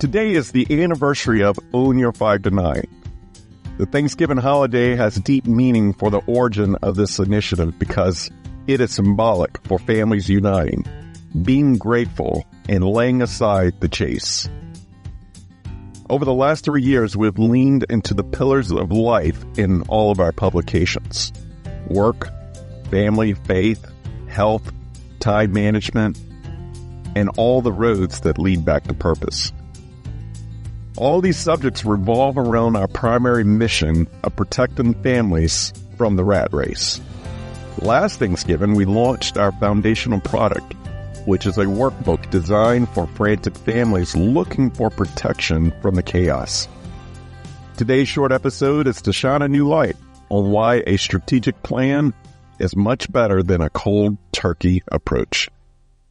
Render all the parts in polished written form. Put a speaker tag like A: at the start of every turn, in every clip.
A: Today is the anniversary of Own Your 5 to 9. The Thanksgiving holiday has deep meaning for the origin of this initiative because it is symbolic for families uniting, being grateful, and laying aside the chase. Over the last 3 years, we've leaned into the pillars of life in all of our publications: work, family, faith, health, time management, and all the roads that lead back to purpose. All these subjects revolve around our primary mission of protecting families from the rat race. Last Thanksgiving, we launched our foundational product, which is a workbook designed for frantic families looking for protection from the chaos. Today's short episode is to shine a new light on why a strategic plan is much better than a cold turkey approach.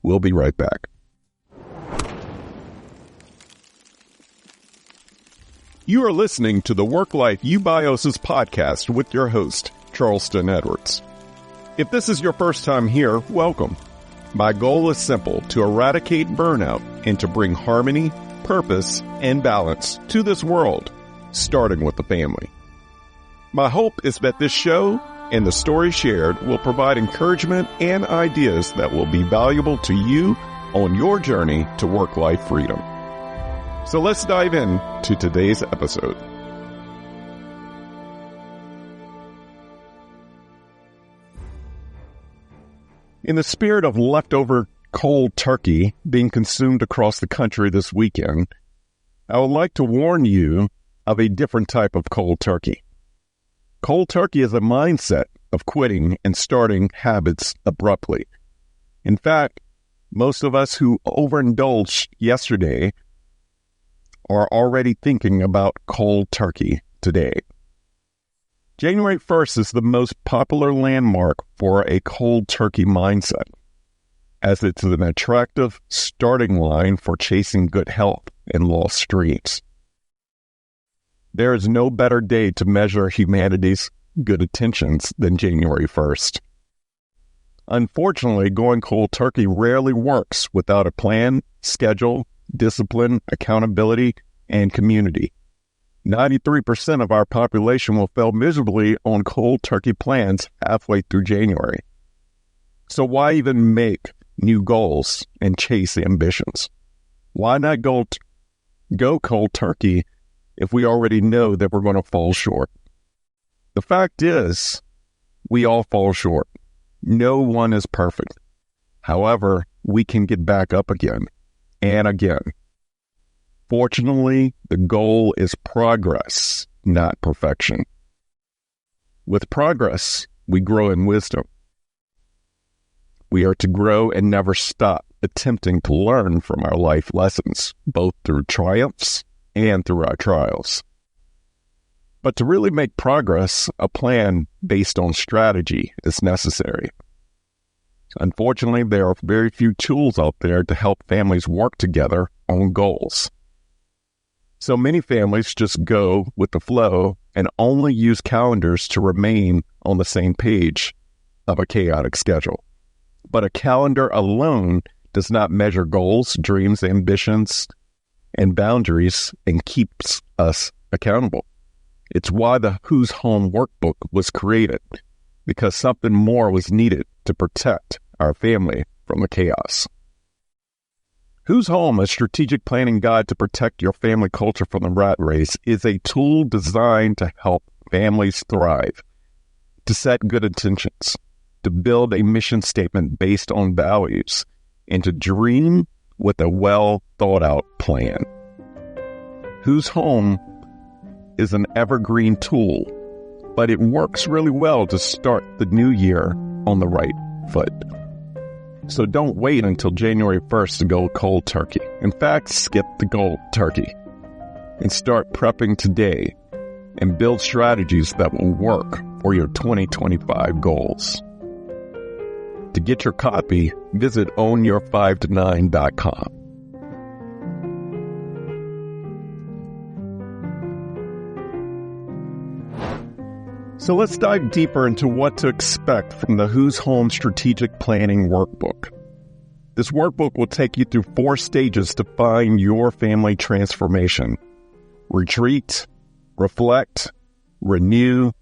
A: We'll be right back. You are listening to the Work Life Eubiosis podcast with your host, Charleston Edwards. If this is your first time here, welcome. My goal is simple: to eradicate burnout and to bring harmony, purpose, and balance to this world, starting with the family. My hope is that this show and the story shared will provide encouragement and ideas that will be valuable to you on your journey to work-life freedom. So let's dive in to today's episode. In the spirit of leftover cold turkey being consumed across the country this weekend, I would like to warn you of a different type of cold turkey. Cold turkey is a mindset of quitting and starting habits abruptly. In fact, most of us who overindulged yesterday are already thinking about cold turkey today. January 1st is the most popular landmark for a cold turkey mindset, as it's an attractive starting line for chasing good health and lost dreams. There is no better day to measure humanity's good intentions than January 1st. Unfortunately, going cold turkey rarely works without a plan, schedule, discipline, accountability, and community. 93% of our population will fail miserably on cold turkey plans halfway through January. So why even make new goals and chase ambitions? Why not go cold turkey if we already know that we're going to fall short? The fact is, we all fall short. No one is perfect. However, we can get back up again and again. Fortunately, the goal is progress, not perfection. With progress, we grow in wisdom. We are to grow and never stop attempting to learn from our life lessons, both through triumphs and through our trials. But to really make progress, a plan based on strategy is necessary. Unfortunately, there are very few tools out there to help families work together on goals. So many families just go with the flow and only use calendars to remain on the same page of a chaotic schedule. But a calendar alone does not measure goals, dreams, ambitions, and boundaries and keeps us accountable. It's why the Who's Home workbook was created, because something more was needed to protect our family from the chaos. Who's Home, a strategic planning guide to protect your family culture from the rat race, is a tool designed to help families thrive, to set good intentions, to build a mission statement based on values, and to dream with a well-thought-out plan. Who's Home is an evergreen tool, but it works really well to start the new year on the right foot. So don't wait until January 1st to go cold turkey. In fact, skip the cold turkey and start prepping today and build strategies that will work for your 2025 goals. To get your copy, visit ownyour5to9.com. So let's dive deeper into what to expect from the Who's Home Strategic Planning Workbook. This workbook will take you through 4 stages to find your family transformation: retreat, reflect, renew,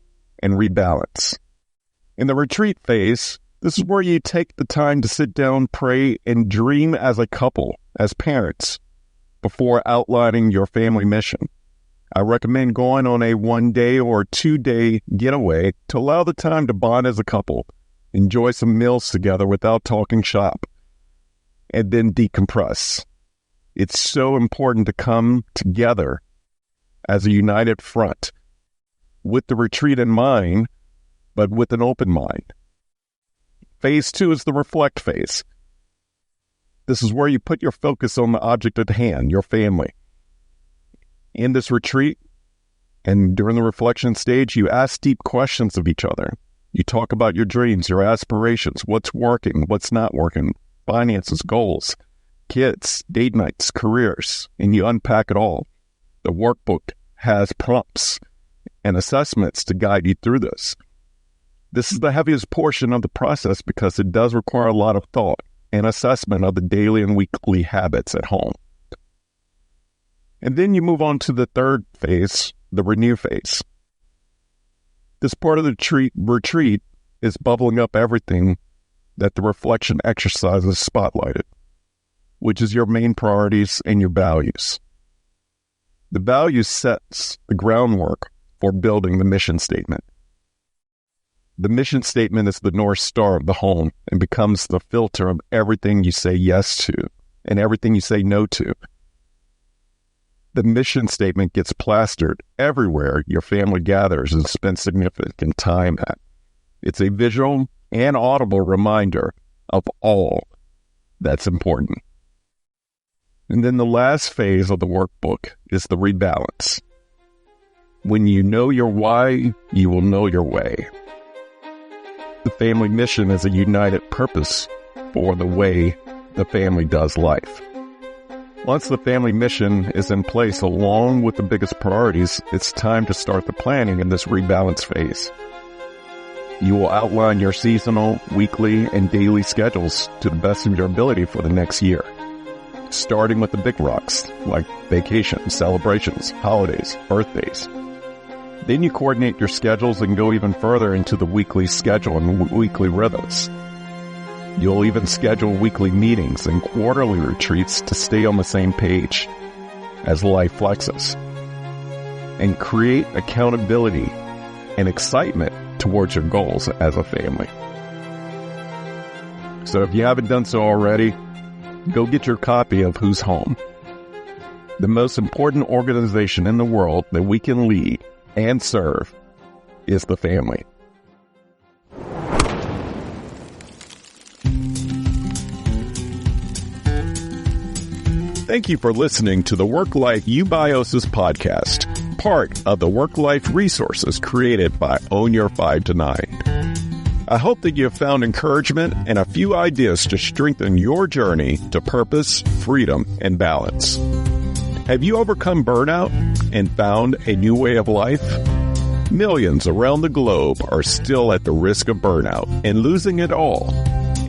A: and rebalance. In the retreat phase, this is where you take the time to sit down, pray, and dream as a couple, as parents, before outlining your family mission. I recommend going on a 1-day or 2-day getaway to allow the time to bond as a couple, enjoy some meals together without talking shop, and then decompress. It's so important to come together as a united front with the retreat in mind, but with an open mind. Phase 2 is the reflect phase. This is where you put your focus on the object at hand, your family. In this retreat and during the reflection stage, you ask deep questions of each other. You talk about your dreams, your aspirations, what's working, what's not working, finances, goals, kids, date nights, careers, and you unpack it all. The workbook has prompts and assessments to guide you through this. This is the heaviest portion of the process because it does require a lot of thought and assessment of the daily and weekly habits at home. And then you move on to the third phase, the renew phase. This part of the retreat is bubbling up everything that the reflection exercises spotlighted, which is your main priorities and your values. The values sets the groundwork for building the mission statement. The mission statement is the North Star of the home and becomes the filter of everything you say yes to and everything you say no to. The mission statement gets plastered everywhere your family gathers and spends significant time at. It's a visual and audible reminder of all that's important. And then the last phase of the workbook is the rebalance. When you know your why, you will know your way. The family mission is a united purpose for the way the family does life. Once the family mission is in place along with the biggest priorities, it's time to start the planning in this rebalance phase. You will outline your seasonal, weekly, and daily schedules to the best of your ability for the next year, starting with the big rocks like vacations, celebrations, holidays, birthdays. Then you coordinate your schedules and go even further into the weekly schedule and weekly rhythms. You'll even schedule weekly meetings and quarterly retreats to stay on the same page as life flexes and create accountability and excitement towards your goals as a family. So if you haven't done so already, go get your copy of Who's Home. The most important organization in the world that we can lead and serve is the family. Thank you for listening to the Work-Life Eubiosis podcast, part of the work-life resources created by Own Your 5 to 9. I hope that you have found encouragement and a few ideas to strengthen your journey to purpose, freedom, and balance. Have you overcome burnout and found a new way of life? Millions around the globe are still at the risk of burnout and losing it all.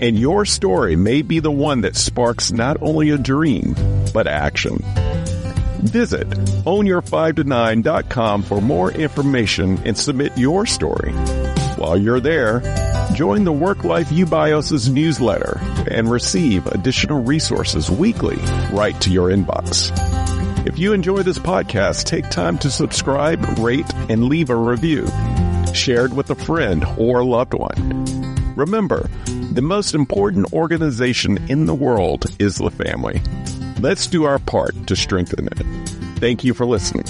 A: And your story may be the one that sparks not only a dream, but action. Visit ownyour5to9.com for more information and submit your story. While you're there, join the Work-Life Eubiosis newsletter and receive additional resources weekly right to your inbox. If you enjoy this podcast, take time to subscribe, rate, and leave a review. Share it with a friend or loved one. Remember, the most important organization in the world is the family. Let's do our part to strengthen it. Thank you for listening.